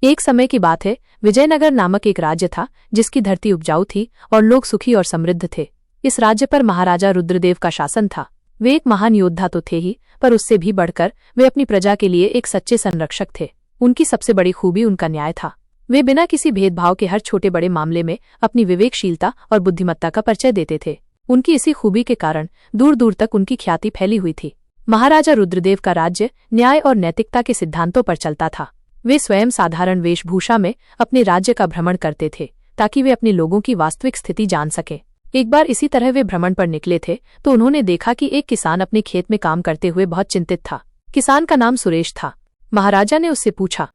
एक समय की बात है, विजयनगर नामक एक राज्य था जिसकी धरती उपजाऊ थी और लोग सुखी और समृद्ध थे। इस राज्य पर महाराजा रुद्रदेव का शासन था। वे एक महान योद्धा तो थे ही, पर उससे भी बढ़कर वे अपनी प्रजा के लिए एक सच्चे संरक्षक थे। उनकी सबसे बड़ी खूबी उनका न्याय था। वे बिना किसी भेदभाव के हर छोटे बड़े मामले में अपनी विवेकशीलता और बुद्धिमत्ता का परिचय देते थे। उनकी इसी खूबी के कारण दूर दूर तक उनकी ख्याति फैली हुई थी। महाराजा रुद्रदेव का राज्य न्याय और नैतिकता के सिद्धांतों पर चलता था। वे स्वयं साधारण वेशभूषा में अपने राज्य का भ्रमण करते थे ताकि वे अपने लोगों की वास्तविक स्थिति जान सकें। एक बार इसी तरह वे भ्रमण पर निकले थे तो उन्होंने देखा कि एक किसान अपने खेत में काम करते हुए बहुत चिंतित था। किसान का नाम सुरेश था। महाराजा ने उससे पूछा,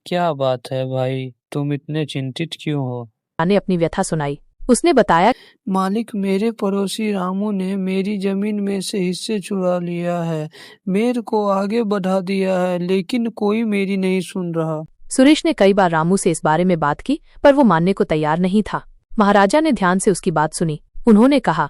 क्या बात है भाई, तुम इतने चिंतित क्यों हो? ने अपनी व्यथा सुनाई। उसने बताया, मालिक, मेरे पड़ोसी रामू ने मेरी जमीन में से हिस्से चुरा लिया है, मेरे को आगे बढ़ा दिया है, लेकिन कोई मेरी नहीं सुन रहा। सुरेश ने कई बार रामू से इस बारे में बात की, पर वो मानने को तैयार नहीं था। महाराजा ने ध्यान से उसकी बात सुनी। उन्होंने कहा,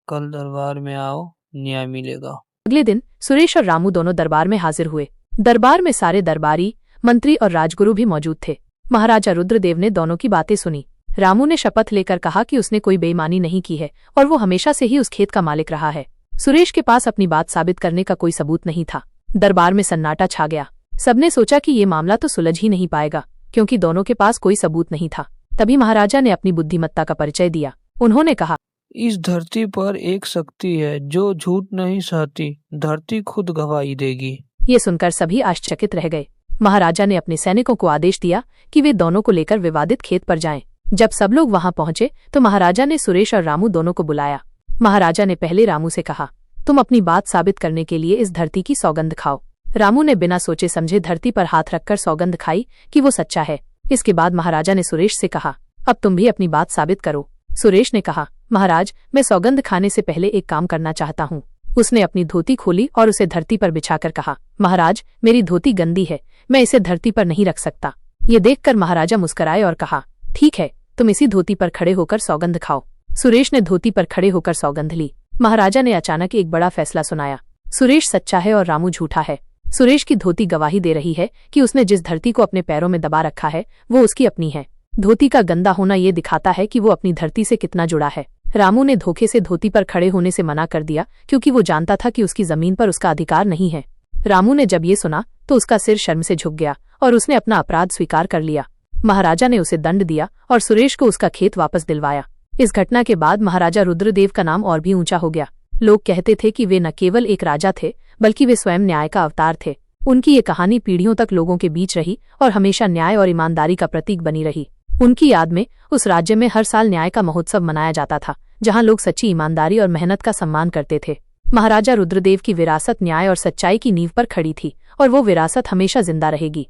कल दरबार में आओ, न्याय मिलेगा। अगले दिन सुरेश और रामू दोनों दरबार में हाजिर हुए। दरबार में सारे दरबारी, मंत्री और राजगुरु भी मौजूद थे। महाराजा रुद्रदेव ने दोनों की बातें सुनी। रामू ने शपथ लेकर कहा कि उसने कोई बेईमानी नहीं की है और वो हमेशा से ही उस खेत का मालिक रहा है। सुरेश के पास अपनी बात साबित करने का कोई सबूत नहीं था। दरबार में सन्नाटा छा गया। सबने सोचा कि ये मामला तो सुलझ ही नहीं पाएगा, क्योंकि दोनों के पास कोई सबूत नहीं था। तभी महाराजा ने अपनी बुद्धिमत्ता का परिचय दिया। उन्होंने कहा, इस धरती पर एक शक्ति है जो झूठ नहीं सहती, धरती खुद गवाही देगी। ये सुनकर सभी आश्चर्यचकित रह गए। महाराजा ने अपने सैनिकों को आदेश दिया कि वे दोनों को लेकर विवादित खेत पर जाएं। जब सब लोग वहां पहुंचे तो महाराजा ने सुरेश और रामू दोनों को बुलाया। महाराजा ने पहले रामू से कहा, तुम अपनी बात साबित करने के लिए इस धरती की सौगंध खाओ। रामू ने बिना सोचे समझे धरती पर हाथ रखकर सौगंध खाई कि वो सच्चा है। इसके बाद महाराजा ने सुरेश से कहा, अब तुम भी अपनी बात साबित करो। सुरेश ने कहा, महाराज, मैं सौगंध खाने से पहले एक काम करना चाहता हूँ। उसने अपनी धोती खोली और उसे धरती पर बिछाकर कहा, महाराज, मेरी धोती गंदी है, मैं इसे धरती पर नहीं रख सकता। ये देखकर महाराजा मुस्कुराए और कहा, ठीक है, तुम इसी धोती पर खड़े होकर सौगंध खाओ। सुरेश ने धोती पर खड़े होकर सौगंध ली। महाराजा ने अचानक एक बड़ा फैसला सुनाया, सुरेश सच्चा है और रामू झूठा है। सुरेश की धोती गवाही दे रही है कि उसने जिस धरती को अपने पैरों में दबा रखा है वो उसकी अपनी है। धोती का गंदा होना ये दिखाता है कि वो अपनी धरती से कितना जुड़ा है। रामू ने धोखे से धोती पर खड़े होने से मना कर दिया, क्योंकि वो जानता था कि उसकी जमीन पर उसका अधिकार नहीं है। रामू ने जब ये सुना तो उसका सिर शर्म से झुक गया और उसने अपना अपराध स्वीकार कर लिया। महाराजा ने उसे दंड दिया और सुरेश को उसका खेत वापस दिलवाया। इस घटना के बाद महाराजा रुद्रदेव का नाम और भी ऊंचा हो गया। लोग कहते थे कि वे न केवल एक राजा थे, बल्कि वे स्वयं न्याय का अवतार थे। उनकी ये कहानी पीढ़ियों तक लोगों के बीच रही और हमेशा न्याय और ईमानदारी का प्रतीक बनी रही। उनकी याद में उस राज्य में हर साल न्याय का महोत्सव मनाया जाता था, जहां लोग सच्ची ईमानदारी और मेहनत का सम्मान करते थे। महाराजा रुद्रदेव की विरासत न्याय और सच्चाई की नींव पर खड़ी थी और वो विरासत हमेशा जिंदा रहेगी।